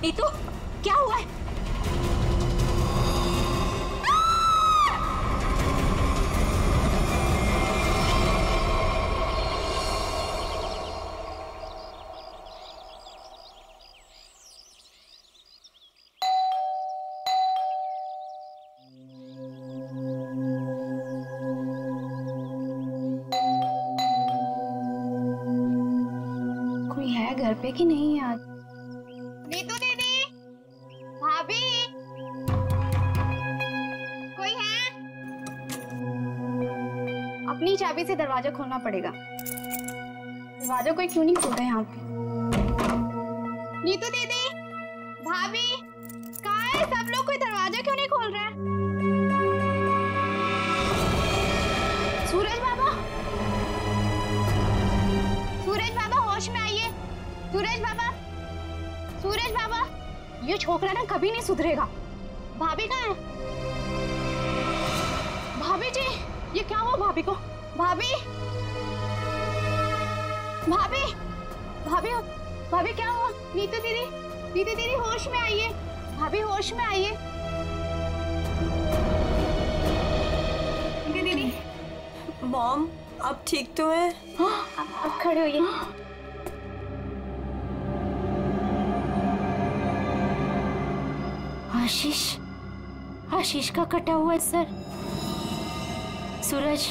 नीतू क्या हुआ है? कोई है घर पे कि नहीं यार? नीतू दीदी, भाभी, कोई है? अपनी चाबी से दरवाजा खोलना पड़ेगा। दरवाजा कोई क्यों नहीं खोल रहा है यहाँ पे? नीतू दीदी, भाभी, कहाँ है सब लोग? कोई दरवाजा क्यों नहीं खोल रहा है? सूरज बाबा, सूरज बाबा होश में आइए। सूरज बाबा, सूरज बाबा, ये छोकरा ना कभी नहीं सुधरेगा। भाभी कहाँ है? भाभी जी, ये क्या हुआ भाभी को? भाभी, भाभी, भाभी, भाभी क्या हुआ? नीतू दीदी, नीतू दीदी होश में आइए। भाभी होश में आइए। नीतू दीदी, मॉम आप ठीक तो है? हाँ, अब खड़े होइए। आशीष, आशीष का कटा हुआ है सर। सूरज,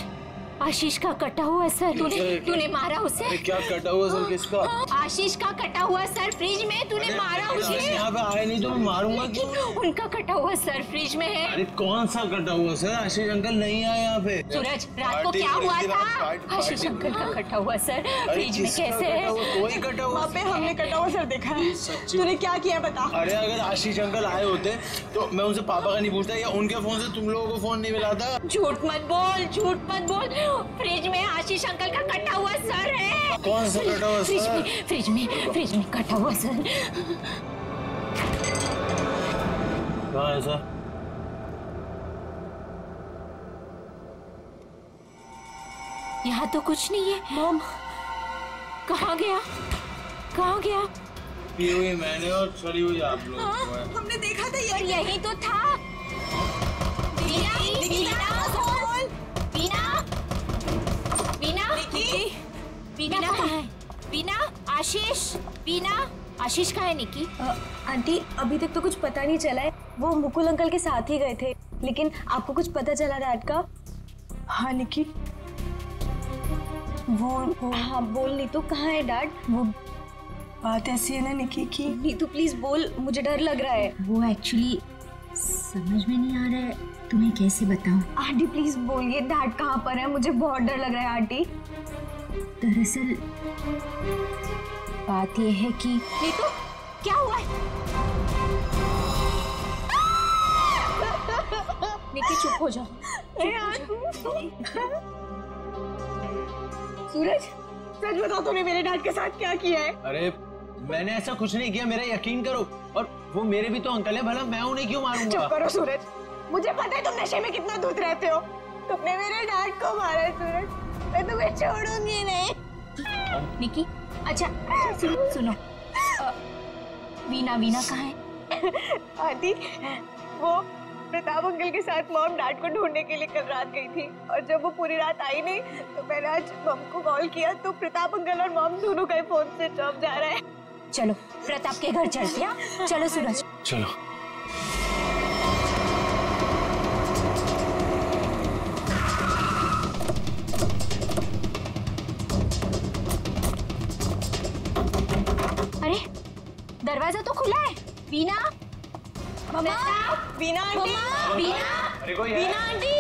आशीष का कटा हुआ है सर। तूने मारा उसे? अरे क्या कटा हुआ सर? किसका? आशीष का कटा हुआ सर फ्रिज में। तूने मारा उसे? यहाँ पे आए नहीं तो मैं मारूंगा क्यों? उनका कटा हुआ सर फ्रिज में है। अरे कौन सा कटा हुआ सर? आशीष अंकल नहीं आए यहाँ पे। सूरज, रात को क्या हुआ था? आशीष अंकल का कटा हुआ सर फ्रिज में। कैसे है? कोई कटा हुआ? वहाँ पे हमने कटा हुआ सर देखा है। तूने क्या किया बता? अरे अगर आशीष अंकल आए होते तो मैं उनसे पापा का नहीं पूछता या उनके फोन से तुम लोगों को फोन नहीं मिलाता। झूठ मत बोल, झूठ मत बोल। फ्रिज में आशीष अंकल का कटा हुआ सर है। कौन सा कटा हुआ सर? फ्रिज में कटा हुआ सर। कहाँ है सर? यहाँ तो कुछ नहीं है। मॉम, कहाँ गया? कहाँ गया? पी हुई मैंने और चली हुई आप लोग। हमने देखा था और यही तो था। बीना कहाँ है? बीना, आशीष, बीना, आशीष कहाँ है? निकी आंटी, अभी तक तो कुछ पता नहीं चला है। वो मुकुल अंकल के साथ ही गए थे, लेकिन आपको कुछ पता चला डैड का? हाँ निकी, वो हाँ बोल नीतू, कहाँ है डैड? वो बात ऐसी है ना निकी की। नीतू प्लीज बोल, मुझे डर लग रहा है। वो एक्चुअली समझ में नहीं आ रहा है, तुम्हें कैसे बताऊं? आंटी प्लीज बोलिए, डैड कहाँ पर है? मुझे बहुत डर लग रहा है आंटी। दरअसल बात यह है कि नीतू क्या हुआ है? निकी चुप हो जाओ। सूरज, सच बताओ तूने मेरे डैड के साथ क्या किया है? अरे मैंने ऐसा कुछ नहीं किया, मेरा यकीन करो। और वो मेरे भी तो अंकल है, भला मैं उन्हें क्यों मारूंगा? चुप करो सूरज, मुझे पता है तुम नशे में कितना धुत रहते हो। तुमने मेरे डैड को मारा है सूरज, मैं तुम्हें छोड़ूंगी नहीं। निकी, अच्छा सुनो, वीना कहाँ है? आंटी, वो प्रताप अंकल के साथ मॉम डैड को ढूंढने के लिए कल रात गई थी, और जब वो पूरी रात आई नहीं तो मैंने आज मॉम को कॉल किया तो प्रताप अंकल और मॉम दोनों का फोन स्विच ऑफ जा रहा है। चलो प्रताप के घर चलते हैं। चलो सूरज, चलो। अरे दरवाजा तो खुला है। वीना, मम्मा, वीना आंटी, अरे कोई है? वीना आंटी,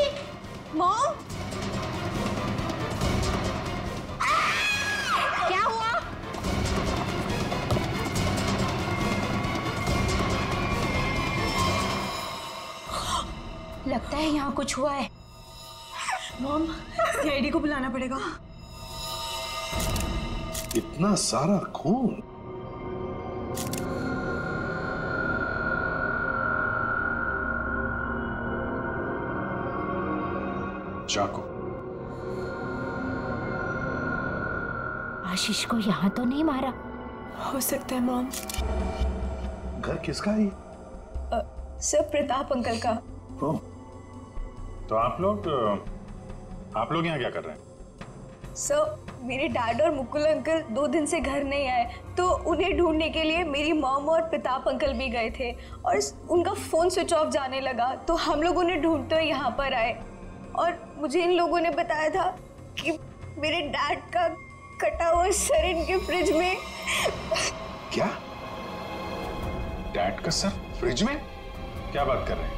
मॉम, क्या हुआ? लगता है यहाँ कुछ हुआ है। मॉम, सीआईडी को बुलाना पड़ेगा। इतना सारा खून। चाकू। आशीष को यहाँ तो नहीं मारा? हो सकता है मॉम। घर किसका है? सर प्रताप अंकल का। ओह, तो आप लोग यहाँ क्या कर रहे हैं? सर मेरे डैड और मुकुल अंकल 2 दिन से घर नहीं आए, तो उन्हें ढूंढने के लिए मेरी मॉम और प्रताप अंकल भी गए थे और उनका फ़ोन स्विच ऑफ जाने लगा, तो हम लोग उन्हें ढूंढते हुए यहाँ पर आए और मुझे इन लोगों ने बताया था कि मेरे डैड का कटा हुआ सर इनके फ्रिज में। क्या? डैड का सर फ्रिज में? क्या बात कर रहे हैं?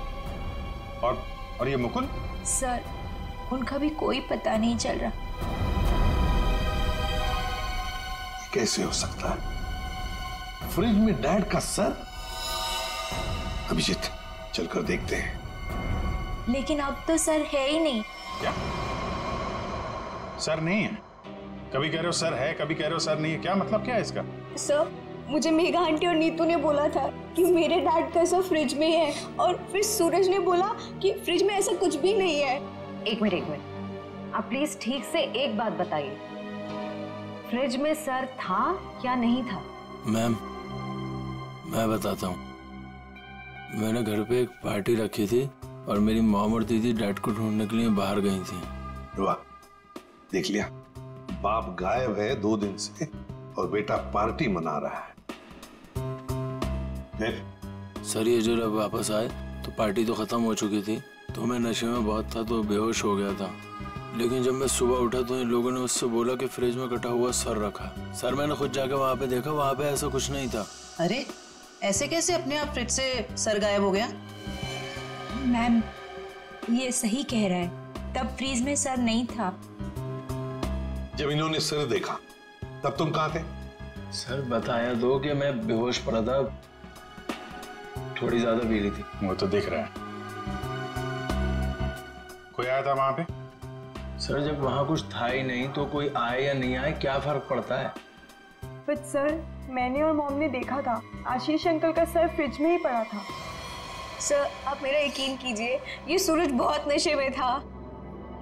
और ये मुकुल? सर उनका भी कोई पता नहीं चल रहा। कैसे हो सकता है? फ्रिज में डैड का सर? अभिजीत चलकर देखते हैं। लेकिन अब तो सर है ही नहीं। क्या सर नहीं है? कभी कह रहे हो सर है, कभी कह रहे हो सर नहीं है, क्या मतलब क्या है इसका? सर मुझे मेघा आंटी और नीतू ने बोला था कि मेरे डैड का सर फ्रिज में है, और फिर सूरज ने बोला कि फ्रिज में ऐसा कुछ भी नहीं है। एक मिनट, आप प्लीज ठीक से एक बात बताइए, फ्रिज में सर था या नहीं था? मैम मैं बताता हूँ, मैंने घर पे एक पार्टी रखी थी और मेरी मॉम और दीदी डैड को ढूंढने के लिए बाहर गई थी। वाह, देख लिया, बाप गायब है 2 दिन से और बेटा पार्टी मना रहा है। फिर सर ये जो जब वापस आए तो पार्टी तो खत्म हो चुकी थी, तो मैं नशे में बहुत था तो बेहोश हो गया था। लेकिन जब मैं सुबह उठा तो इन लोगों ने उससे बोला कि फ्रिज में कटा हुआ सर रखा। सर मैंने खुद जाके वहाँ पे देखा, वहाँ पे ऐसा कुछ नहीं था। अरे ऐसे कैसे अपने आप फ्रिज से सर गायब हो गया? मैम ये सही कह रहा है, तब फ्रीज में सर नहीं था। जब इन्होंने सिर देखा तब तुम कहाँ थे? सर बताया दो कि मैं बेहोश पड़ा था, थोड़ी ज्यादा पी ली थी। वो तो दिख रहा है। कोई आया था वहां पे? सर जब वहाँ कुछ था ही नहीं तो कोई आए या नहीं आए क्या फर्क पड़ता है? बट सर मैंने और मॉम ने देखा था आशीष अंकल का सर फ्रिज में ही पड़ा था। सर आप मेरा यकीन कीजिए, ये सूरज बहुत नशे में था।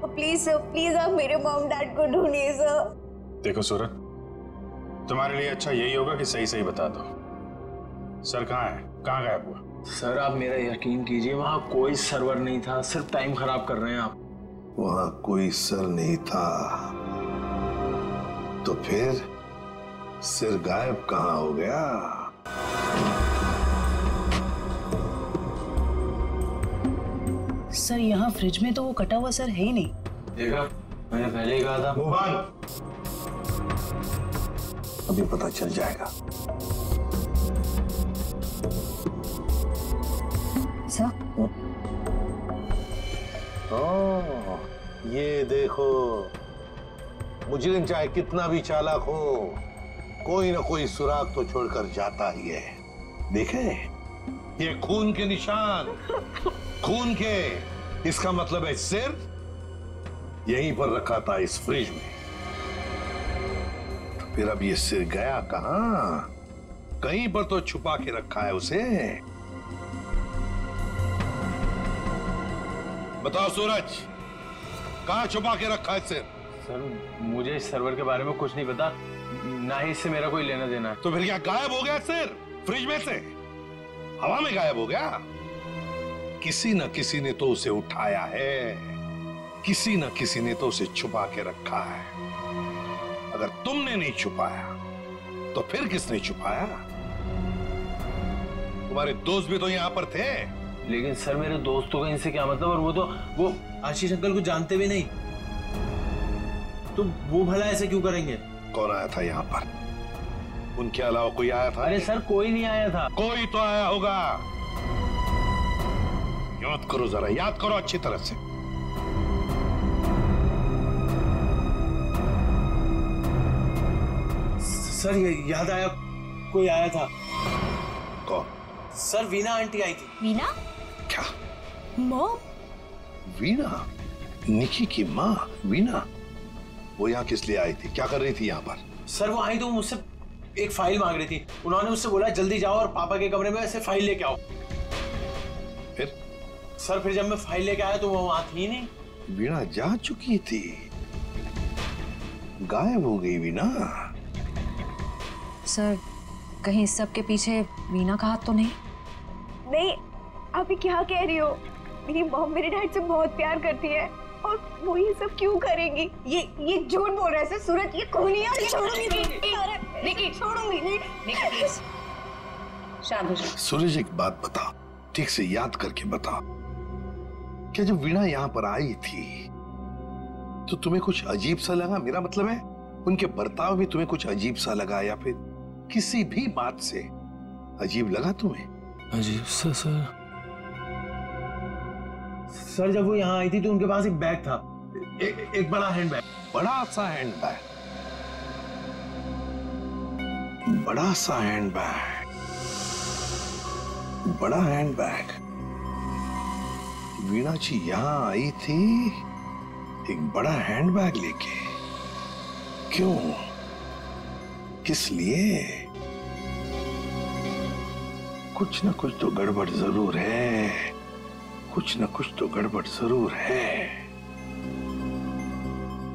प्लीज सर, प्लीज आप मेरे मॉम डैड को ढूंढिए सर। देखो सूरज, तुम्हारे लिए अच्छा यही होगा कि सही सही बता दो, सर कहाँ है, कहाँ गायब हुआ? सर आप मेरा यकीन कीजिए, वहाँ कोई सर्वर नहीं था, सिर्फ टाइम खराब कर रहे हैं आप। वहां कोई सर नहीं था तो फिर सिर गायब कहाँ हो गया? सर यहाँ फ्रिज में तो वो कटा हुआ सर है ही नहीं। देखा, मैंने पहले ही कहा था। मोहन, अभी पता चल जाएगा। सर ये देखो, मुजरिम चाहे कितना भी चालाक हो, कोई ना कोई सुराग तो छोड़कर जाता ही है। देखे, ये खून के निशान, खून के, इसका मतलब है सिर यहीं पर रखा था इस फ्रिज में। तो फिर अब ये सिर गया कहां? कहीं पर तो छुपा के रखा है उसे। बताओ सूरज, कहां छुपा के रखा है सिर? सर मुझे इस सर्वर के बारे में कुछ नहीं पता, ना ही इससे मेरा कोई लेना देना है। तो फिर क्या गायब हो गया सिर फ्रिज में से? हवा में गायब हो गया? किसी न किसी ने तो उसे उठाया है, किसी न किसी ने तो उसे छुपा के रखा है। अगर तुमने नहीं छुपाया तो फिर किसने छुपाया? तुम्हारे दोस्त भी तो यहां पर थे। लेकिन सर मेरे दोस्तों का इनसे क्या मतलब? और वो आशीष अंकल को जानते भी नहीं, तो वो भला ऐसे क्यों करेंगे? कौन आया था यहाँ पर? उनके अलावा कोई आया था? अरे सर कोई नहीं आया था। कोई तो आया होगा, याद करो जरा, याद करो अच्छी तरह से। सर ये याद आया, कोई आया था। कौन? सर वीना आंटी आई थी। वीना? क्या? मॉम? वीना? निकी की माँ वीना? वो यहाँ किस लिए आई थी, क्या कर रही थी यहाँ पर? सर वो आई तो मुझसे एक फाइल मांग रही थी, उन्होंने मुझसे बोला जल्दी जाओ और पापा के कमरे में ऐसे फाइल लेके आओ। फिर? सर फिर जब मैं फाइल लेके आया तो वो वहां थी नहीं। वीणा जा चुकी थी, गायब हो गई वीणा। सर कहीं इस सब के पीछे वीना का हाथ तो नहीं? नहीं, आप ये क्या कह रही हो? मेरी मॉम मेरे डैड से बहुत प्यार करती है और वो ये सब क्यों करेंगी? ये झूठ बोल रहा है सर। सूरज ये खूनी है और ये छोड़ूंगी नहीं। निकी छोड़ूंगी नहीं। निकी प्लीज शांत हो जाओ। सूरज एक बात बता, ठीक से याद करके बता, क्या जब वीणा यहाँ पर आई थी तो तुम्हें कुछ अजीब सा लगा? मेरा मतलब है उनके बर्ताव भी तुम्हें कुछ अजीब सा लगा या फिर किसी भी बात से अजीब लगा तुम्हें? अजीब सा सर? सर जब वो यहाँ आई थी तो उनके पास एक बैग था, एक बड़ा हैंड बैग। बड़ा सा हैंड बैग? बड़ा सा हैंड बैग? बड़ा हैंड बैग? वीणा जी यहाँ आई थी एक बड़ा हैंड बैग लेके? क्यों? किस लिए? कुछ ना कुछ तो गड़बड़ जरूर है, कुछ ना कुछ तो गड़बड़ जरूर है।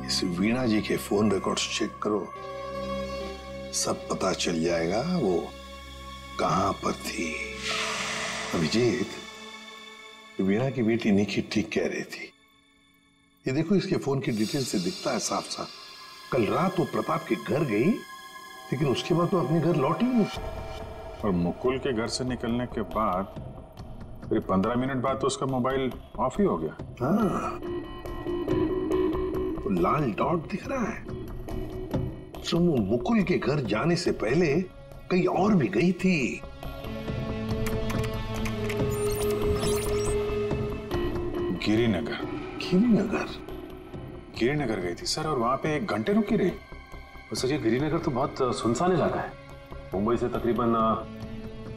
इस वीणा जी के फोन रिकॉर्ड्स चेक करो, सब पता चल जाएगा वो कहां पर थी। अभिजीत, वीणा की बेटी निकी ठीक कह रही थी। ये देखो, इसके फोन की डिटेल से दिखता है साफ साफ, कल रात वो प्रताप के घर गई लेकिन उसके बाद तो अपने घर लौटी नहीं। और मुकुल के घर से निकलने के बाद फिर 15 मिनट बाद तो उसका मोबाइल ऑफ ही हो गया। हाँ, तो लाल डॉट दिख रहा है, तो वो मुकुल के घर जाने से पहले कहीं और भी गई थी। गिरिनगर? गिरिनगर गई थी सर, और वहां पे 1 घंटे रुकी रही। सर ये गिरिनगर तो बहुत सुनसान इलाका है, मुंबई से तकरीबन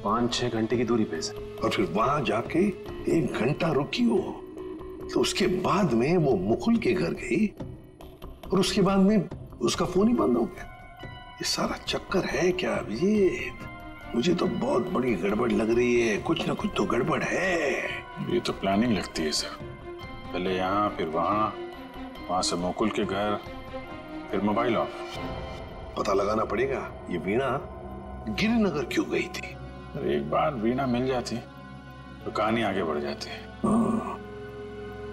5-6 घंटे की दूरी पे है। और फिर वहां जाके 1 घंटा रुकी हो, तो उसके बाद में वो मुकुल के घर गई और उसके बाद में उसका फोन ही बंद हो गया। ये सारा चक्कर है क्या अभिजीत? मुझे तो बहुत बड़ी गड़बड़ लग रही है, कुछ ना कुछ तो गड़बड़ है। ये तो प्लानिंग लगती है सर, पहले यहाँ फिर वहां से मुकुल के घर, फिर मोबाइल ऑफ। पता लगाना पड़ेगा ये वीणा गिरिनगर क्यों गई थी। एक बार वीणा मिल जाती तो कहानी आगे बढ़ जाती है।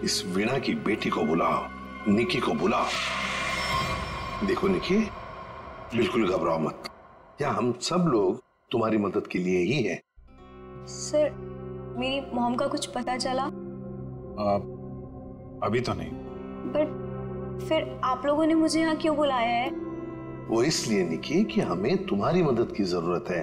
इस वीणा की बेटी को बुलाओ, निकी को बुलाओ। देखो निकी, बिल्कुल घबराओ मत, यहाँ हम सब लोग तुम्हारी मदद के लिए ही हैं। सर, मेरी मॉम का कुछ पता चला? अभी तो नहीं। बट फिर आप लोगों ने मुझे यहाँ क्यों बुलाया है? वो इसलिए निकी कि हमें तुम्हारी मदद की जरूरत है,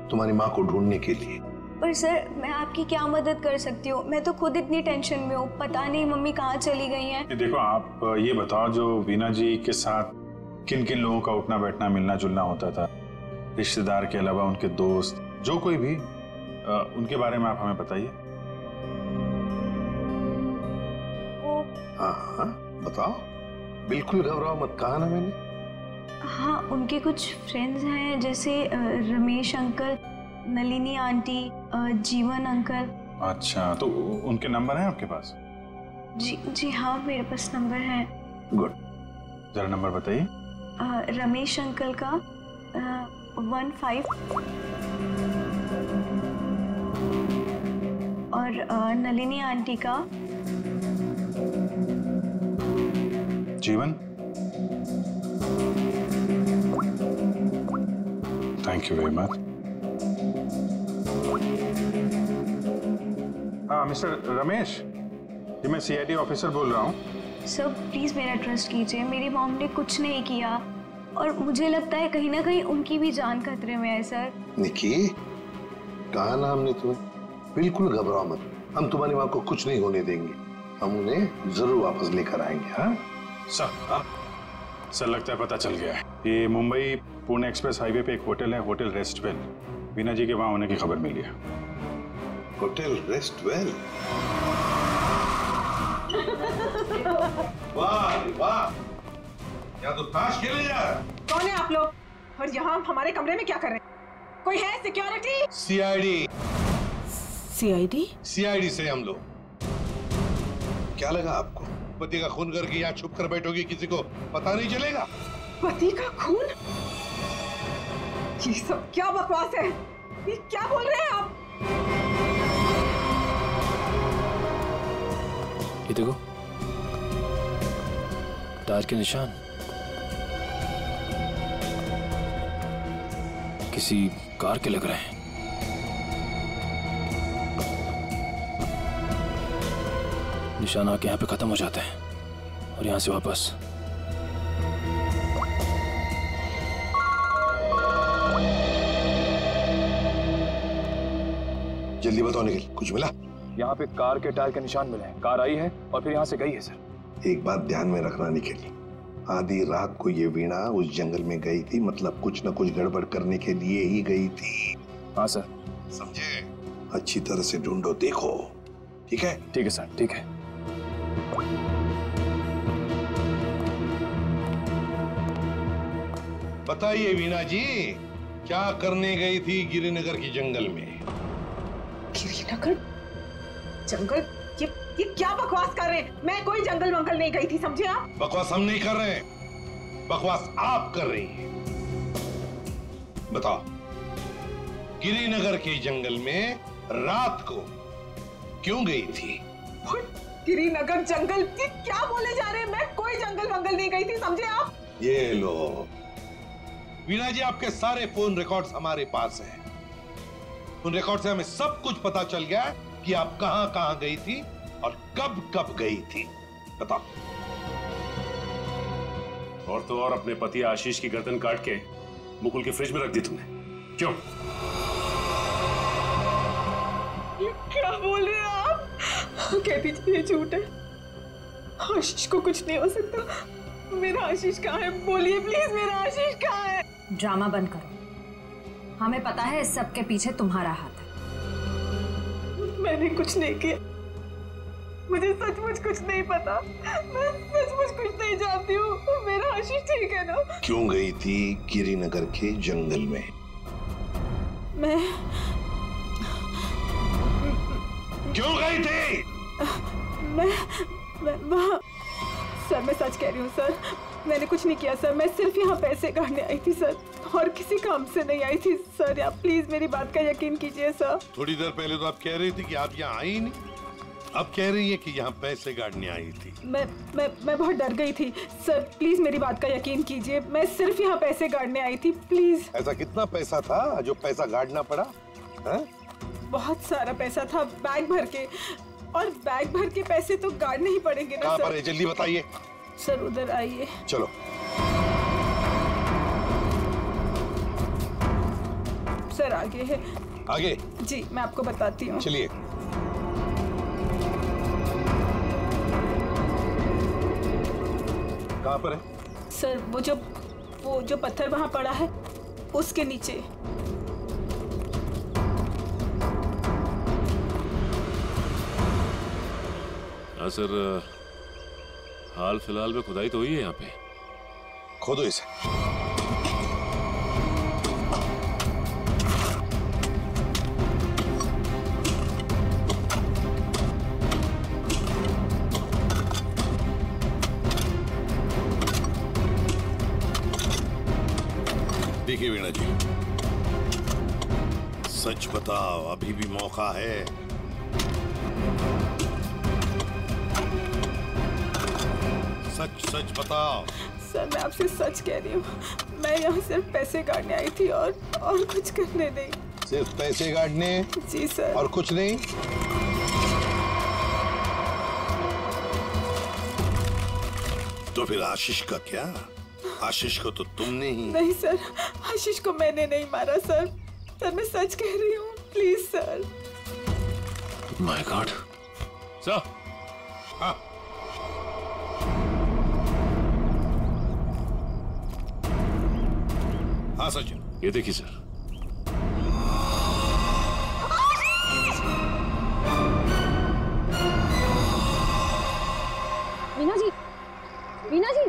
तुम्हारी माँ को ढूंढने के लिए। पर सर, मैं आपकी क्या मदद कर सकती हूँ? मैं तो खुद इतनी टेंशन में हूँ, पता नहीं मम्मी कहाँ चली गई हैं। देखो, आप ये बताओ, जो वीणा जी के साथ किन किन लोगों का उठना बैठना मिलना जुलना होता था, रिश्तेदार के अलावा उनके दोस्त, जो कोई भी, उनके बारे में आप हमें बताइए। हाँ, बताओ, बिल्कुल घबराओ मत, कहा ना मैंने। हाँ, उनके कुछ फ्रेंड्स हैं, जैसे रमेश अंकल, नलिनी आंटी, जीवन अंकल। अच्छा, तो उनके नंबर हैं आपके पास? जी हाँ, मेरे पास नंबर है। गुड, जरा नंबर बताइए। रमेश अंकल का 15 और नलिनी आंटी का। जीवन, थैंक यू वेरी मच। हाँ मिस्टर रमेश, जी मैं CID ऑफिसर बोल रहा हूँ। सर प्लीज मेरा ट्रस्ट कीजिए, मेरी मॉम ने कुछ नहीं किया और मुझे लगता है कहीं ना कहीं उनकी भी जान खतरे में है। सर निकी, कहा ना हमने तुम्हें, बिल्कुल घबराओ मत, हम तुम्हारी माँ को कुछ नहीं होने देंगे, हम उन्हें जरूर वापस लेकर आएंगे। हाँ सर लगता है पता चल गया है। ये मुंबई पुणे एक्सप्रेस हाईवे पे एक होटल है, होटल रेस्टवेल। वीणा जी के वहां होने की खबर मिली है। होटल रेस्टवेल? वाह वाह, यहाँ तो ताश खेले जा रहा है। कौन है आप लोग और यहाँ हमारे कमरे में क्या कर रहे हैं? कोई है सिक्योरिटी? CID से हम लोग। क्या लगा आपको, पति का खून करके यहाँ छुप कर बैठोगी, किसी को पता नहीं चलेगा? पति का खून? ये सब क्या बकवास है? ये क्या बोल रहे हैं आप? ये देखो, टायर के निशान किसी कार के लग रहे हैं। निशान आके यहाँ पे खत्म हो जाते हैं और यहाँ से वापस। जल्दी बताओ निखिल, कुछ मिला? यहाँ पे कार के टायर के निशान मिले हैं। कार आई है और फिर यहाँ से गई है सर। एक बात ध्यान में रखना निखिल, आधी रात को ये वीणा उस जंगल में गई थी, मतलब कुछ न कुछ गड़बड़ करने के लिए ही गई थी। हाँ सर। समझे? अच्छी तरह से ढूंढो, देखो। ठीक है? ठीक है सर, ठीक है। बताइए वीणा जी, क्या करने गई थी गिरिनगर की जंगल में? गिरिनगर जंगल? ये क्या बकवास कर रहे हैं? मैं कोई जंगल वंगल नहीं गई थी, समझे आप? बकवास हम नहीं कर रहे हैं, बकवास आप कर रही हैं। बताओ, गिरिनगर के जंगल में रात को क्यों गई थी? गिरिनगर जंगल? क्या बोले जा रहे हैं? मैं कोई जंगल वंगल नहीं गई थी, समझे आप? ये लो वीणा जी, आपके सारे फोन रिकॉर्ड्स हमारे पास हैं। उन रिकॉर्ड से हमें सब कुछ पता चल गया कि आप कहां कहां गई थी और कब कब गई थी। बताओ। और तो और अपने पति आशीष की गर्दन काट के मुकुल के फ्रिज में रख दी तुमने, क्यों? ये क्या बोल रहे हैं आप? कह दीजिए ये झूठ है। आशीष को कुछ नहीं हो सकता। मेरा आशीष कहाँ है? बोलिए प्लीज, मेरा आशीष कहाँ है? ड्रामा बंद करो। हमें पता है इस सब के पीछे तुम्हारा हाथ है। मैंने कुछ नहीं किया। मुझे सचमुच कुछ नहीं पता। मैं सचमुच कुछ नहीं जानती हूँ। मेरा आशीष ठीक है ना? क्यों गई थी गिरिनगर के जंगल में? मैं क्यों गई थी? मैं वहाँ। सर मैं सच कह रही हूँ सर, मैंने कुछ नहीं किया सर। मैं सिर्फ यहाँ पैसे काटने आई थी सर, और किसी काम से नहीं आई थी सर। आप प्लीज मेरी बात का यकीन कीजिए सर। थोड़ी देर पहले तो आप कह रही थी कि आप यहाँ आई नहीं, अब कह रही है कि यहाँ पैसे गाड़ने आई थी। मैं बहुत डर गई थी सर, प्लीज मेरी बात का यकीन कीजिए। मैं सिर्फ यहाँ पैसे गाड़ने आई थी, प्लीज। ऐसा कितना पैसा था जो पैसा गाड़ना पड़ा? है? बहुत सारा पैसा था, बैग भर के। और बैग भर के पैसे तो गाड़ने ही पड़ेंगे ना सर। कहाँ पर है? जल्दी बताइए सर। उधर आइए। चलो। सर आगे है। आगे? जी मैं आपको बताती हूँ। चलिए। कहाँ पर है? सर वो जो पत्थर वहाँ पड़ा है उसके नीचे। हाँ सर, हाल फिलहाल में खुदाई तो हुई है यहाँ पे। खोदो इसे। देखिए वीणा जी, सच बताओ, अभी भी मौका है। सच सच बताओ। सर मैं आपसे सच कह रही हूँ, मैं यहाँ सिर्फ पैसे गाड़ने आई थी और कुछ करने नहीं। सिर्फ पैसे गाड़ने? जी सर। और कुछ नहीं? तो फिर आशीष का क्या? आशीष को तो तुमने ही। नहीं सर, आशीष को मैंने नहीं मारा सर। सर मैं सच कह रही हूँ, please sir. My God. Sir. हाँ। हाँ सचिन, ये देखिए sir. Veena ji, Veena ji.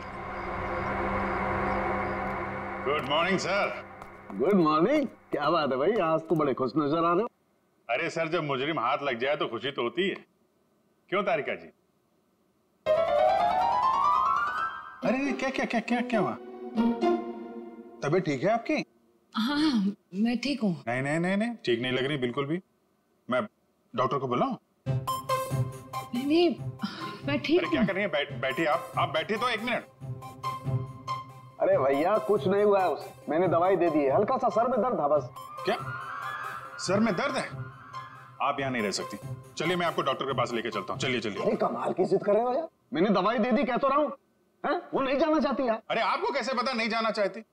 Good morning sir. Good morning. क्या बात है भाई, आज तो बड़े खुश नजर आ रहे हो। अरे सर, जब मुजरिम हाथ लग जाए तो खुशी तो होती है, क्यों तारिका जी? अरे क्या क्या क्या क्या क्या हुआ? तबीयत ठीक है आपकी? हाँ मैं ठीक हूँ। नहीं नहीं नहीं नहीं, ठीक नहीं लग रही बिल्कुल भी। मैं डॉक्टर को बुलाऊं? नहीं मैं ठीक हूँ। क्या कर रही है? बैठिए आप बैठिए तो 1 मिनट। अरे भैया कुछ नहीं हुआ है उसे, मैंने दवाई दे दी है, हल्का सा सर में दर्द था बस। क्या सर में दर्द है? आप यहाँ नहीं रह सकती, चलिए मैं आपको डॉक्टर के पास लेके चलता हूँ। चलिए चलिए। अरे कमाल की जिद कर रहे हो यार, मैंने दवाई दे दी कह तो रहा हूँ, वो नहीं जाना चाहती यार। अरे आपको कैसे पता नहीं जाना चाहती?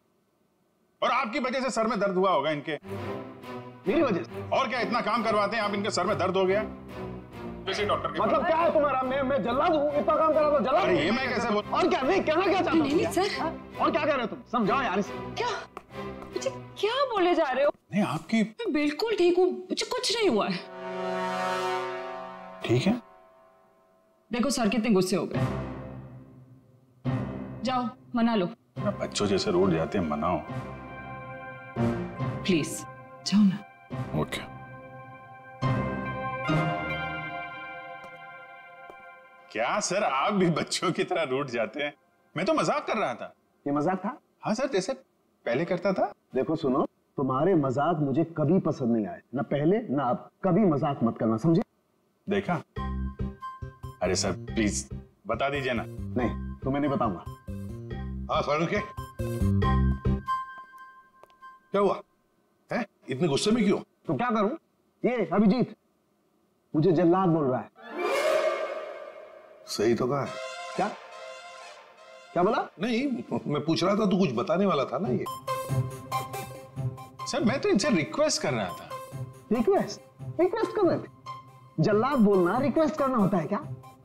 और आपकी वजह से सर में दर्द हुआ होगा इनके। मेरी वजह से? और क्या, इतना काम करवाते हैं आप, इनके सर में दर्द हो गया। डॉक्टर के मतलब क्या है तुम्हारा? मैं जल्लाद हूँ, इतना काम करा तो जल्लाद? अरे ये मैं कैसे बोल? और क्या नहीं कहना क्या चाहते हो? नहीं सर। और क्या कह रहे हो तुम? समझाओ यार इसे। क्या मुझे क्या बोले जा रहे हो? नहीं आपकी मैं बिल्कुल ठीक हूँ, मुझे कुछ नहीं हुआ है। ठीक है? देखो सर कितने गुस्से हो गए, जाओ मना लो। बच्चों जैसे रोड जाते हैं, मनाओ प्लीज जाओ ना। ओके। क्या सर आप भी बच्चों की तरह रूठ जाते हैं? मैं तो मजाक कर रहा था। ये मजाक था? हाँ सर, जैसे पहले करता था। देखो सुनो, तुम्हारे मजाक मुझे कभी पसंद नहीं आए, ना पहले ना अब। कभी मजाक मत करना, समझे? देखा? अरे सर प्लीज बता दीजिए ना। नहीं तुम्हें नहीं बताऊंगा। हाँ सारू के क्या हुआ है? इतने गुस्से में क्यों? तो क्या करूं? ये अभिजीत मुझे जल्लाद बोल रहा है। सही तो कहा। क्या क्या बोला? नहीं मैं पूछ रहा था, तू कुछ बताने वाला था ना। ये सर मैं तो इनसे रिक्वेस्ट कर रहा था। रिक्वेस्ट कर रहे थे? जल्लाद बोलना रिक्वेस्ट करना होता है क्या?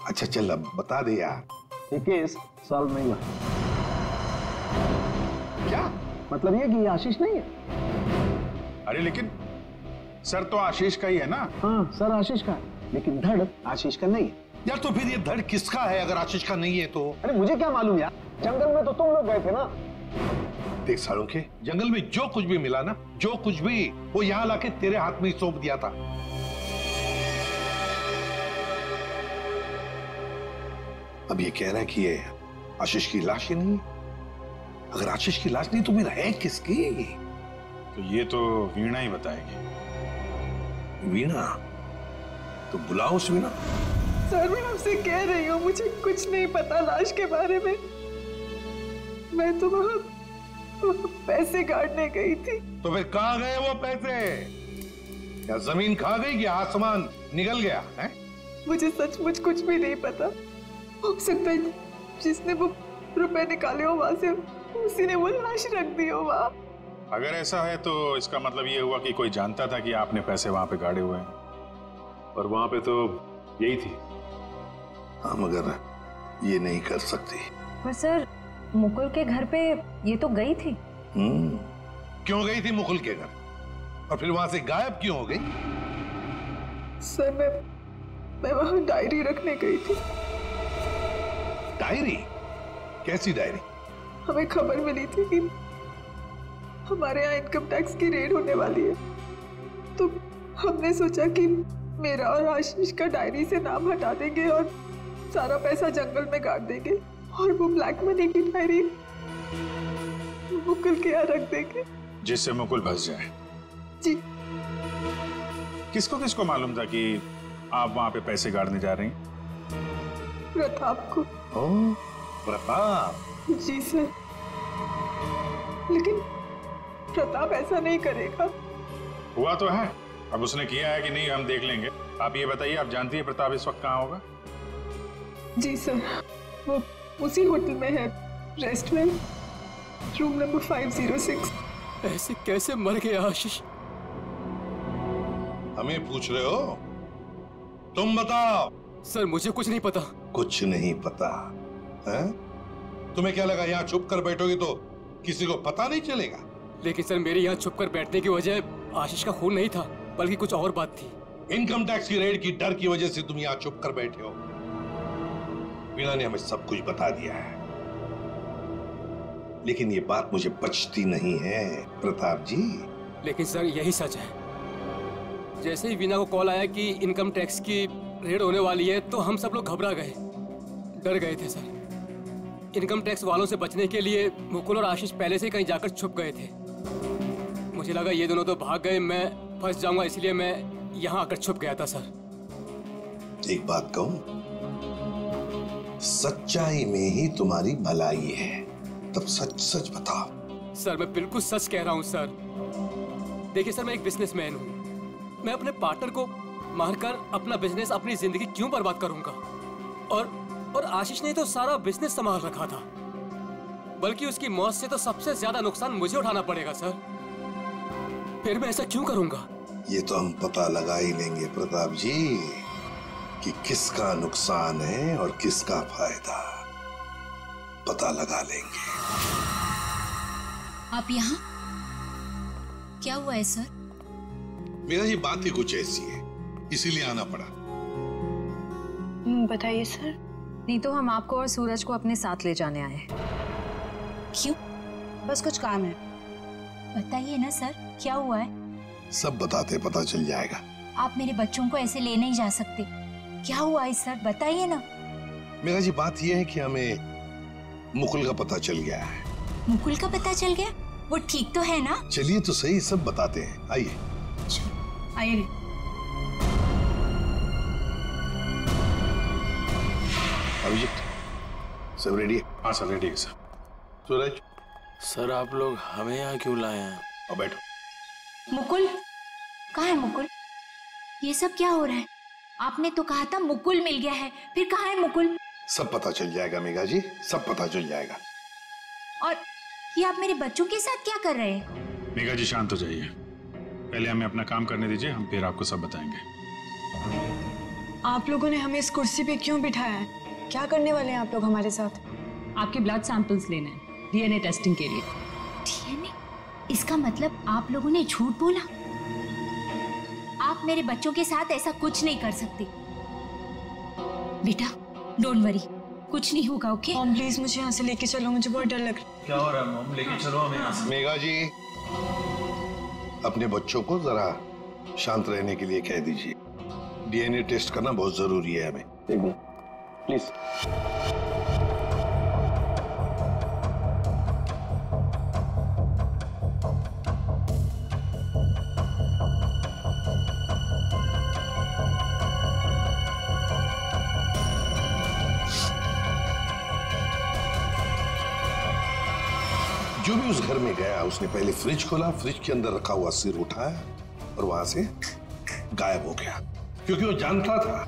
अच्छा चल अब बता दे यार। ये केस सॉल्व नहीं हुआ। क्या मतलब ये कि ये आशीष नहीं है। अरे लेकिन सर तो आशीष का ही है ना। हाँ सर आशीष का है, लेकिन धड़ आशीष का नहीं है। यार तो फिर ये धड़ किसका है अगर आशीष का नहीं है तो? अरे मुझे क्या मालूम यार, जंगल में तो तुम लोग गए थे ना। देख सालों के जंगल में जो कुछ भी मिला ना, जो कुछ भी, वो यहाँ लाके तेरे हाथ में ही सौंप दिया था। अब ये कह रहा है कि ये आशीष की लाश ही नहीं है। अगर आशीष की लाश नहीं तो मेरा है किसकी? तो ये तो वीणा ही बताएगी। वीणा? तो बुलाओ उस वीणा। सर मैं आपसे कह रही हूँ, मुझे कुछ नहीं पता लाश के बारे में। मैं तो वहाँ पैसे काटने गई थी। तो फिर कहाँ गए वो पैसे? क्या जमीन खा गई कि आसमान निकल गया है? मुझे सचमुच कुछ भी नहीं पता। हो सकता है जिसने वो रुपए निकाले हो वहां से, उसी ने वो लाश रख दी हो वहाँ। अगर ऐसा है तो इसका मतलब ये हुआ कि कोई जानता था कि आपने पैसे वहां पे गाड़े हुए हैं, और वहां पे तो यही थी। हाँ मगर ये नहीं कर सकती। पर सर मुकुल के घर पे ये तो गई थी। क्यों गई थी मुकुल के घर? और फिर वहां से गायब क्यों हो गई? सर मैं वहां डायरी रखने गई थी। डायरी? कैसी डायरी? हमें खबर मिली थी कि हमारे यहाँ इनकम टैक्स की रेड होने वाली है, तो हमने सोचा कि मेरा और आशीष का डायरी से नाम हटा देंगे और सारा पैसा जंगल में गाड़ देंगे, और वो ब्लैक मनी की डायरी मुकुल के यहाँ रख देंगे, जिससे मुकुल बच जाए। जी। किसको किसको मालूम था कि आप वहां पे पैसे गाड़ने जा रही? प्रताप को। प्रताप? जी सर, लेकिन प्रताप ऐसा नहीं करेगा। हुआ तो है, अब उसने किया है कि नहीं हम देख लेंगे। आप ये बताइए, आप जानती है प्रताप इस वक्त कहाँ होगा? जी सर, वो उसी होटल में है, रेस्टोरेंट, रूम नंबर 506। ऐसे कैसे मर गया आशीष? हमें पूछ रहे हो? तुम बताओ। सर मुझे कुछ नहीं पता। कुछ नहीं पता है? तुम्हें क्या लगा यहाँ छुप कर बैठोगे तो किसी को पता नहीं चलेगा? लेकिन सर मेरे यहाँ छुप कर बैठने की वजह आशीष का खून नहीं था, बल्कि कुछ और बात थी। इनकम टैक्स की रेड की डर की वजह से तुम यहाँ छुप कर बैठे हो। वीणा ने हमें सब कुछ बता दिया है, लेकिन ये बात मुझे बचती नहीं है प्रताप जी। लेकिन सर यही सच है। जैसे ही वीणा को कॉल आया कि इनकम टैक्स की रेड होने वाली है, तो हम सब लोग घबरा गए, डर गए थे सर। इनकम टैक्स वालों से बचने के लिए मुकुल और आशीष पहले से कहीं जाकर छुप गए थे। मुझे लगा ये दोनों तो भाग गए, मैं फंस जाऊंगा, इसलिए मैं यहाँ आकर छुप गया था सर। एक बात कहूं, सच्चाई में ही तुम्हारी भलाई है, तब सच सच बताओ। सर मैं बिल्कुल सच कह रहा हूँ सर। देखिए सर, मैं एक बिजनेसमैन हूँ। मैं अपने पार्टनर को मारकर अपना बिजनेस, अपनी जिंदगी क्यों बर्बाद करूंगा? और आशीष ने तो सारा बिजनेस संभाल रखा था, बल्कि उसकी मौत से तो सबसे ज्यादा नुकसान मुझे उठाना पड़ेगा सर। फिर मैं ऐसा क्यों करूंगा? ये तो हम पता लगा ही लेंगे प्रताप जी कि किसका नुकसान है और किसका फायदा, पता लगा लेंगे। आप यहाँ? क्या हुआ है सर? मेरा ये बात ही कुछ ऐसी है, इसीलिए आना पड़ा। बताइए सर। नहीं तो हम आपको और सूरज को अपने साथ ले जाने आए। क्यों? बस कुछ काम है। बताइए ना सर, क्या हुआ है? सब बताते पता चल जाएगा। आप मेरे बच्चों को ऐसे ले नहीं जा सकते। क्या हुआ है सर, बताइए ना। मेरा जी बात यह है कि हमें मुकुल का पता चल गया है। मुकुल का पता चल गया? वो ठीक तो है ना? चलिए तो सही, सब बताते हैं, आइए। आइए। अभिजीत सब रेडी है? हाँ सर रेडी है सर। सूरज सर आप लोग हमें यहाँ क्यों लाए हैं? और बैठो। मुकुल कहाँ है? मुकुल, ये सब क्या हो रहा है? आपने तो कहा था मुकुल मिल गया है, फिर कहाँ है मुकुल? सब पता चल जाएगा मेघा जी, सब पता चल जाएगा। और ये आप मेरे बच्चों के साथ क्या कर रहे हैं? मेघा जी शांत हो जाइए, पहले हमें अपना काम करने दीजिए, हम फिर आपको सब बताएंगे। आप लोगों ने हमें इस कुर्सी पे क्यों बिठाया है? क्या करने वाले हैं आप लोग हमारे साथ? आपके ब्लड सैंपल्स लेने हैं डीएनए टेस्टिंग के लिए। डीएनए? इसका मतलब आप लोगों ने झूठ बोला? आप मेरे बच्चों के साथ ऐसा कुछ नहीं कर सकते। बेटा डोंट वरी, कुछ नहीं होगा, ओके? मॉम प्लीज मुझे यहाँ से लेके चलो, मुझे बहुत डर लग रहा है। क्या हो रहा है मॉम? लेके चलो हमें यहाँ से। मेघा जी अपने बच्चों को जरा शांत रहने के लिए कह दीजिए। डीएनए टेस्ट करना बहुत जरूरी है हमें। एक मिनट प्लीज। जो भी उस घर में गया उसने पहले फ्रिज खोला, फ्रिज के अंदर रखा हुआ सिर उठाया और वहां से गायब हो गया, क्योंकि वो जानता था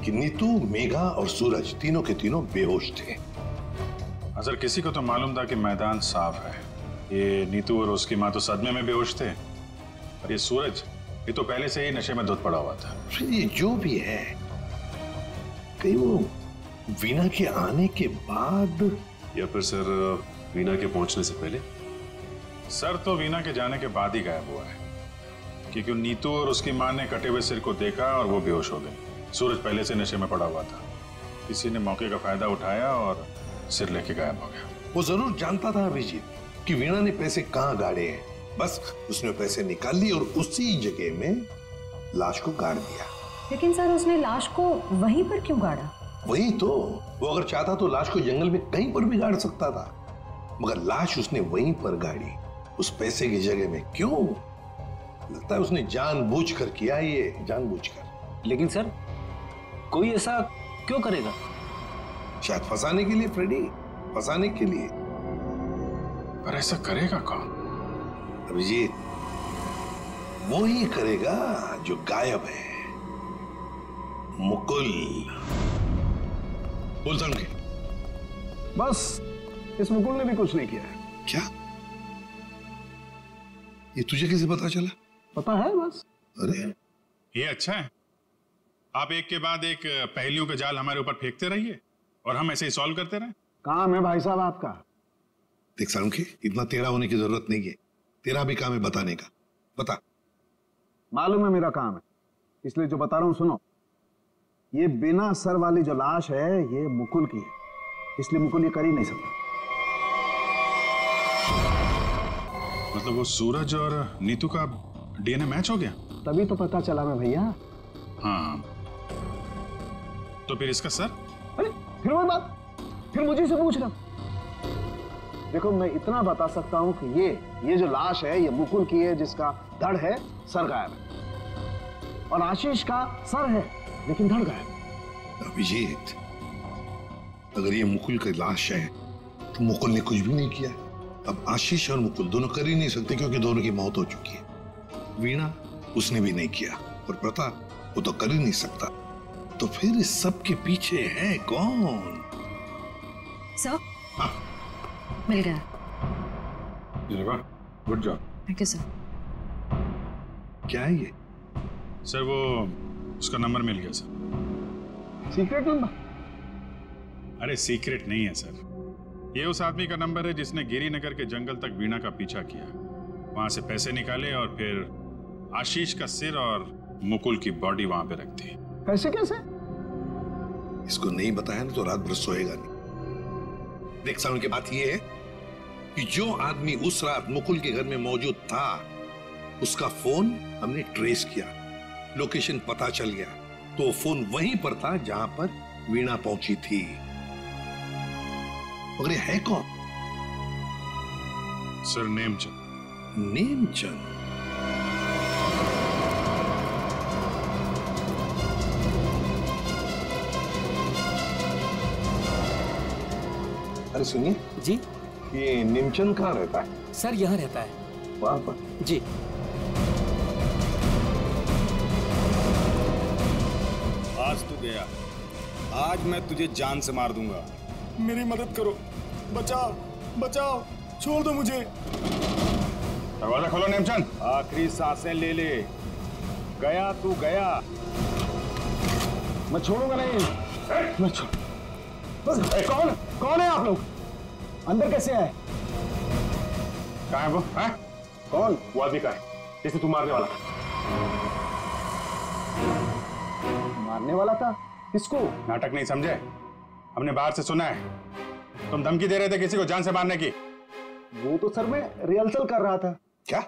कि नीतू, मेघा और सूरज तीनों के तीनों बेहोश थे। सर किसी को तो मालूम था कि मैदान साफ है। ये नीतू और उसकी माँ तो सदमे में बेहोश थे, और ये सूरज ये तो पहले से ही नशे में धुत पड़ा हुआ था। ये जो भी है, कहीं वो वीना के आने के बाद या फिर सर वीना के पहुंचने से पहले? सर तो वीना के जाने के बाद ही गायब हुआ है, क्योंकि नीतू और उसकी मां ने कटे हुए सिर को देखा और वो बेहोश हो गए। सूरज पहले से नशे में पड़ा हुआ था, किसी ने मौके का फायदा उठाया और सिर लेके गायब हो गया। वो जरूर जानता था अभिजीत कि वीना ने पैसे कहाँ गाड़े हैं, बस उसने पैसे निकाल लिए और उसी जगह में लाश को गाड़ दिया। लेकिन सर उसने लाश को वहीं पर क्यों गाड़ा? वही तो, वो अगर चाहता तो लाश को जंगल में कहीं पर भी गाड़ सकता था, मगर लाश उसने वहीं पर गाड़ी, उस पैसे की जगह में। क्यों? लगता है उसने जानबूझकर किया, ये जानबूझकर। लेकिन सर कोई ऐसा क्यों करेगा? शायद फंसाने के लिए फ्रेडी, फंसाने के लिए। पर ऐसा करेगा कौन? अभिजीत वो ही करेगा जो गायब है, मुकुल। बोल समझे? बस इस मुकुल ने भी कुछ नहीं किया है। क्या? ये तुझे कैसे पता चला? पता है बस। अरे ये अच्छा है, आप एक के बाद एक पहेलियों का जाल हमारे ऊपर फेंकते रहिए और हम ऐसे ही सॉल्व करते रहे। काम है भाई साहब आपका। देख सालुंखे, इतना टेढ़ा होने की जरूरत नहीं है, तेरा भी काम है बताने का। बता। मालूम है मेरा काम है, इसलिए जो बता रहा हूं सुनो। ये बिना सर वाली जो लाश है ये मुकुल की है, इसलिए मुकुल ये कर ही नहीं सकता। मतलब वो सूरज और नीतू का डीएनए मैच हो गया? तभी तो पता चला मैं भैया। हाँ तो फिर इसका सर? अरे फिर वही बात, फिर मुझे से पूछ रहा। देखो मैं इतना बता सकता हूँ कि ये जो लाश है ये मुकुल की है, जिसका धड़ है, सर गायब है। और आशीष का सर है लेकिन धड़ गायब। अभिजीत, अगर ये मुकुल की लाश है तो मुकुल ने कुछ भी नहीं किया। अब आशीष और मुकुल दोनों कर ही नहीं सकते क्योंकि दोनों की मौत हो चुकी है। वीणा उसने भी नहीं किया और प्रताप वो तो कर ही नहीं सकता। तो फिर इस सब के पीछे है कौन? सर, मिल गया। Good job. Thank you sir. क्या है ये? सर वो उसका नंबर मिल गया सर। Secret number? अरे सीक्रेट नहीं है सर, ये उस आदमी का नंबर है जिसने गिरिनगर के जंगल तक वीणा का पीछा किया, वहां से पैसे निकाले और फिर आशीष का सिर और मुकुल की बॉडी वहां पे रख दी। कैसे कैसे? इसको नहीं बताया ना तो रात भर सोएगा नहीं। देख साउंड की बात ये है कि जो आदमी उस रात मुकुल के घर में मौजूद था उसका फोन हमने ट्रेस किया, लोकेशन पता चल गया, तो वो फोन वहीं पर था जहां पर वीणा पहुंची थी। मगर ये है कौन? सर नेमचंद। नेमचंद? अरे सुनिए जी, ये नेमचंद कहाँ रहता है? सर यहाँ रहता है। वहां पर? जी। आज तू गया, आज मैं तुझे जान से मार दूंगा। मेरी मदद करो, बचाओ बचाओ, छोड़ दो मुझे। दरवाजा खोलो नेमचंद। आखिरी सांसें ले ले। गया तू गया। मैं छोड़ूंगा नहीं। मैं कौन कौन है आप लोग? अंदर कैसे आए? कहाँ है वो? है? कौन? वो आदमी का है जिसे तू मारने वाला था। मारने वाला था? किसको? नाटक नहीं समझे, हमने बाहर से सुना है तुम धमकी दे रहे थे किसी को जान से मारने की। वो तो सर मैं रिहर्सल कर रहा था। क्या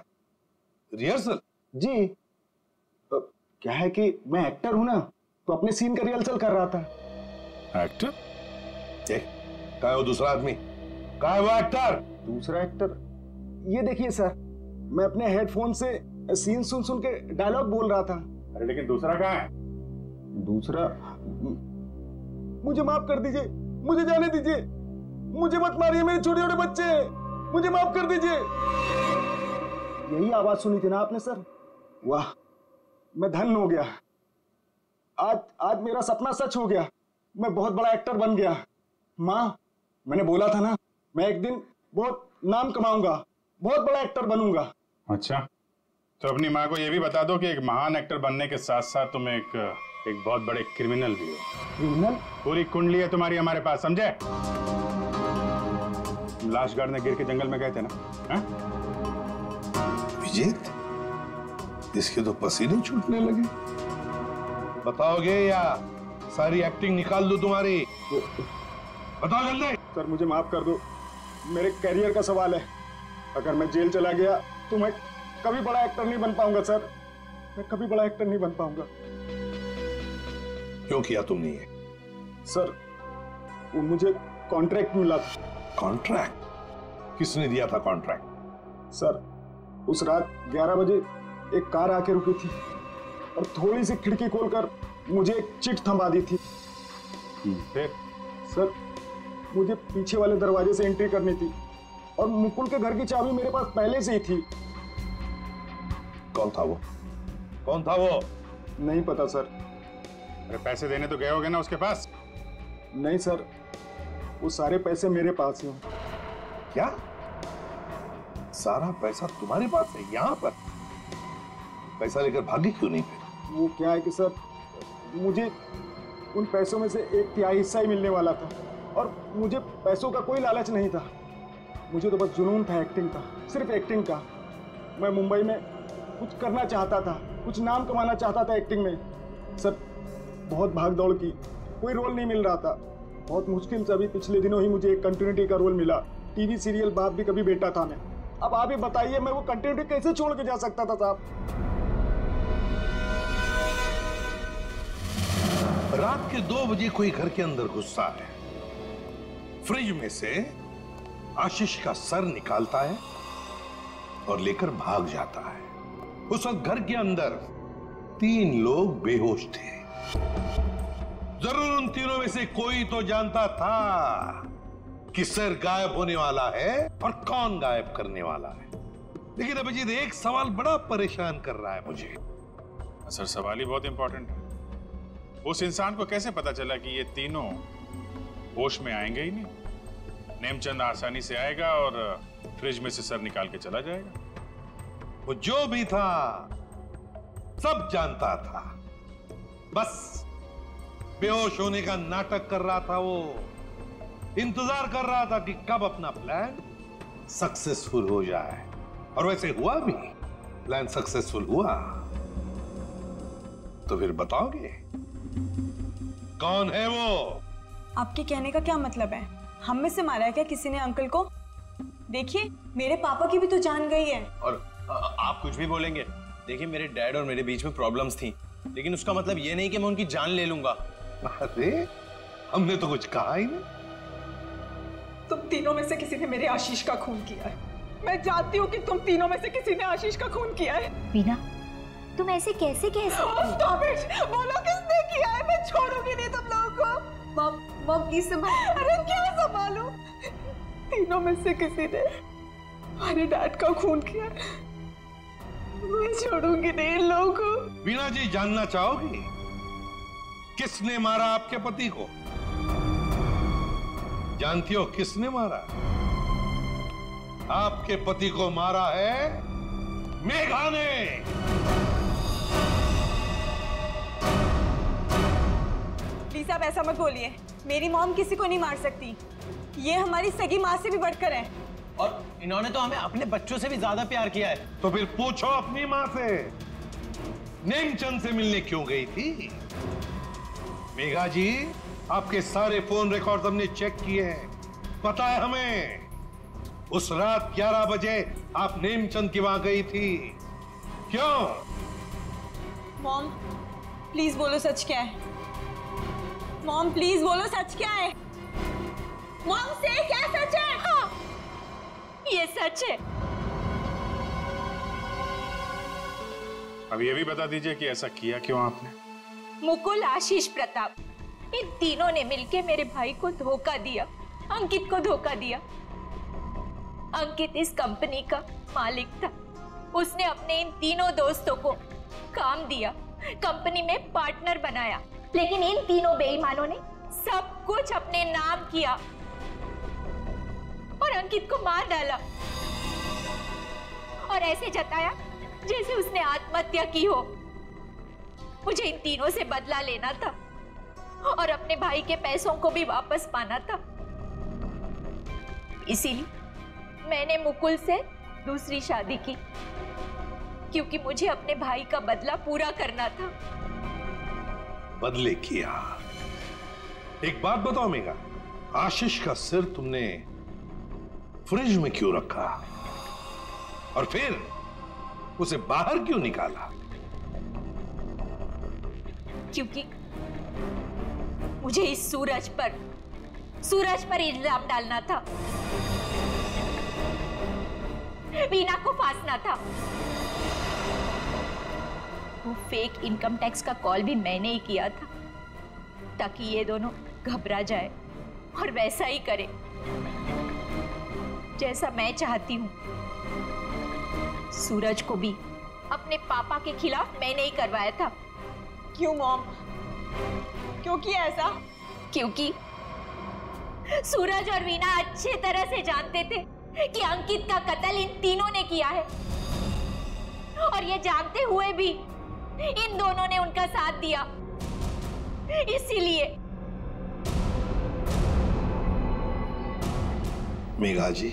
रिहर्सल? जी, क्या है कि मैं एक्टर हूं ना, तो अपने सीन का रिहर्सल कर रहा था। एक्टर? कहाँ है वो दूसरा आदमी? कहाँ है वो एक्टर? दूसरा एक्टर? ये देखिए सर, मैं अपने हेडफोन से सीन सुन सुन के डायलॉग बोल रहा था। अरे लेकिन दूसरा कहाँ है? दूसरा? मुझे माफ कर दीजिए, मुझे जाने दीजिए, मुझे मत मारिए, मेरे छोटे छोटे बच्चे हैं, मुझे माफ कर दीजिए। यही आवाज सुनी थी ना आपने सर? वाह, मैं धन्य हो गया। आज मेरा सपना सच हो गया, मैं बहुत बड़ा एक्टर बन गया। माँ, मैंने बोला था ना, मैं एक दिन बहुत नाम कमाऊंगा, बहुत बड़ा एक्टर बनूंगा। अच्छा, तो अपनी माँ को यह भी बता दो कि एक महान एक्टर बनने के साथ साथ तुम एक बहुत बड़े क्रिमिनल भी हो। क्रिमिनल? पूरी कुंडली है तुम्हारी हमारे पास, समझे? लाश गाड़ने गिर के जंगल में गए थे ना? विजेत, इसके तो पसीने छूटने लगे। बताओगे या सारी एक्टिंग निकाल दो तुम्हारी? बताओ जल्दी। सर मुझे माफ कर दो, मेरे करियर का सवाल है। अगर मैं जेल चला गया तो मैं कभी बड़ा एक्टर नहीं बन पाऊंगा सर, मैं कभी बड़ा एक्टर नहीं बन पाऊंगा। क्यों किया तुमने ये? सर वो मुझे कॉन्ट्रैक्ट मिला था। कॉन्ट्रैक्ट? किसने दिया था कॉन्ट्रैक्ट? सर उस रात 11 बजे एक कार आके रुकी थी और थोड़ी सी खिड़की खोलकर मुझे एक चिट थमा दी थी। फिर? सर मुझे पीछे वाले दरवाजे से एंट्री करनी थी और मुकुल के घर की चाबी मेरे पास पहले से ही थी। कौन था वो? कौन था वो? नहीं पता सर। अरे पैसे देने तो गए होगे ना उसके पास? नहीं सर, वो सारे पैसे मेरे पास ही हैं। क्या? सारा पैसा तुम्हारे पास है? यहाँ पर पैसा लेकर भागे क्यों नहीं फिर? वो क्या है कि सर, मुझे उन पैसों में से 1/3 हिस्सा ही मिलने वाला था और मुझे पैसों का कोई लालच नहीं था। मुझे तो बस जुनून था एक्टिंग का, सिर्फ एक्टिंग का। मैं मुंबई में कुछ करना चाहता था, कुछ नाम कमाना चाहता था एक्टिंग में। सर बहुत भाग दौड़ की, कोई रोल नहीं मिल रहा था। बहुत मुश्किल से अभी पिछले दिनों ही मुझे एक कंटिन्यूटी का रोल मिला। टीवी सीरियल बाप भी कभी बेटा था मैं। अब आप ही बताइए, मैं वो कंटिन्यूटी कैसे छोड़ के जा सकता था साहब? रात के 2 बजे कोई घर के अंदर घुसता है, फ्रिज में से आशीष का सर निकालता है और लेकर भाग जाता है। उस वक्त घर के अंदर 3 लोग बेहोश थे। जरूर उन तीनों में से कोई तो जानता था कि सर गायब होने वाला है और कौन गायब करने वाला है। लेकिन अभिजीत, एक सवाल बड़ा परेशान कर रहा है मुझे। सर, सवाल ही बहुत इंपॉर्टेंट है। उस इंसान को कैसे पता चला कि ये तीनों होश में आएंगे ही नहीं? नेमचंद आसानी से आएगा और फ्रिज में से सर निकाल के चला जाएगा। वो जो भी था सब जानता था, बस बेहोश होने का नाटक कर रहा था। वो इंतजार कर रहा था कि कब अपना प्लान सक्सेसफुल हो जाए, और वैसे हुआ भी। प्लान सक्सेसफुल हुआ। तो फिर बताओगे कौन है वो? आपके कहने का क्या मतलब है? हम में से मारा है क्या किसी ने अंकल को? देखिए, मेरे पापा की भी तो जान गई है। और आप कुछ भी बोलेंगे। देखिए, मेरे डैड और मेरे बीच में प्रॉब्लम्स थी, लेकिन उसका मतलब ये नहीं कि मैं उनकी जान ले लूंगा। अरे, हमने तो कुछ कहा ही नहीं। तुम तीनों में से किसी ने मेरे आशीष का खून किया है। मैं जानती हूँ कि तुम तीनों में से किसी ने आशीष का खून किया है। वीना, तुम ऐसे कैसे कह सकती हो? Stop it! बोलो किसने किया है? मैं छोड़ूंगी नहीं तुम लोगों को। मॉम प्लीज संभालो। अरे क्या संभालूं? तीनों में से किसी ने हमारे डैड का खून किया है। मैं छोड़ूंगी नहीं इन लोगों को। वीना जी, जानना चाहोगी किसने मारा आपके पति को? जानती हो किसने मारा? आपके पति को मारा है मेघा ने। प्लीज आप ऐसा मत बोलिए। मेरी मॉम किसी को नहीं मार सकती। ये हमारी सगी माँ से भी बढ़कर है। और इन्होंने तो हमें अपने बच्चों से भी ज्यादा प्यार किया है। तो फिर पूछो अपनी माँ से, नेमचंद से मिलने क्यों गई थी? मेघा जी, आपके सारे फोन रिकॉर्ड हमने चेक किए हैं। पता है हमें उस रात 11 बजे आप नेमचंद की वहां गई थी। क्यों? मॉम प्लीज बोलो सच क्या है। मॉम प्लीज बोलो सच क्या है। मॉम से क्या सच है? हाँ, ये सच है। अब ये भी बता दीजिए कि ऐसा किया क्यों आपने? मुकुल, आशीष, प्रताप, इन तीनों ने मिलकर मेरे भाई को धोखा दिया, अंकित को धोखा दिया। अंकित इस कंपनी का मालिक था। उसने अपने इन तीनों दोस्तों को काम दिया, कंपनी में पार्टनर बनाया, लेकिन इन तीनों बेईमानों ने सब कुछ अपने नाम किया और अंकित को मार डाला और ऐसे जताया जैसे उसने आत्महत्या की हो। मुझे इन तीनों से बदला लेना था और अपने भाई के पैसों को भी वापस पाना था। इसीलिए मैंने मुकुल से दूसरी शादी की, क्योंकि मुझे अपने भाई का बदला पूरा करना था। बदले किया। एक बात बताओ मेघा, आशीष का सिर तुमने फ्रिज में क्यों रखा और फिर उसे बाहर क्यों निकाला? क्योंकि मुझे इस सूरज पर इल्जाम डालना था, वीना को फांसना था। वो फेक इनकम टैक्स का कॉल भी मैंने ही किया था, ताकि ये दोनों घबरा जाए और वैसा ही करे जैसा मैं चाहती हूँ। सूरज को भी अपने पापा के खिलाफ मैंने ही करवाया था। क्यों मॉम? क्यों किया ऐसा? क्योंकि सूरज और वीना अच्छे तरह से जानते थे कि अंकित का कत्ल इन तीनों ने किया है, और ये जानते हुए भी इन दोनों ने उनका साथ दिया। इसीलिए मेघा जी,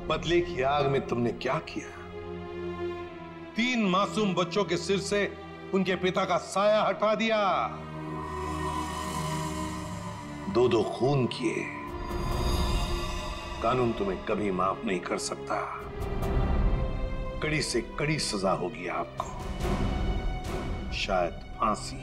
बदले की आग में तुमने क्या किया? 3 मासूम बच्चों के सिर से उनके पिता का साया हटा दिया। 2 खून किए। कानून तुम्हें कभी माफ नहीं कर सकता। कड़ी से कड़ी सजा होगी आपको, शायद फांसी।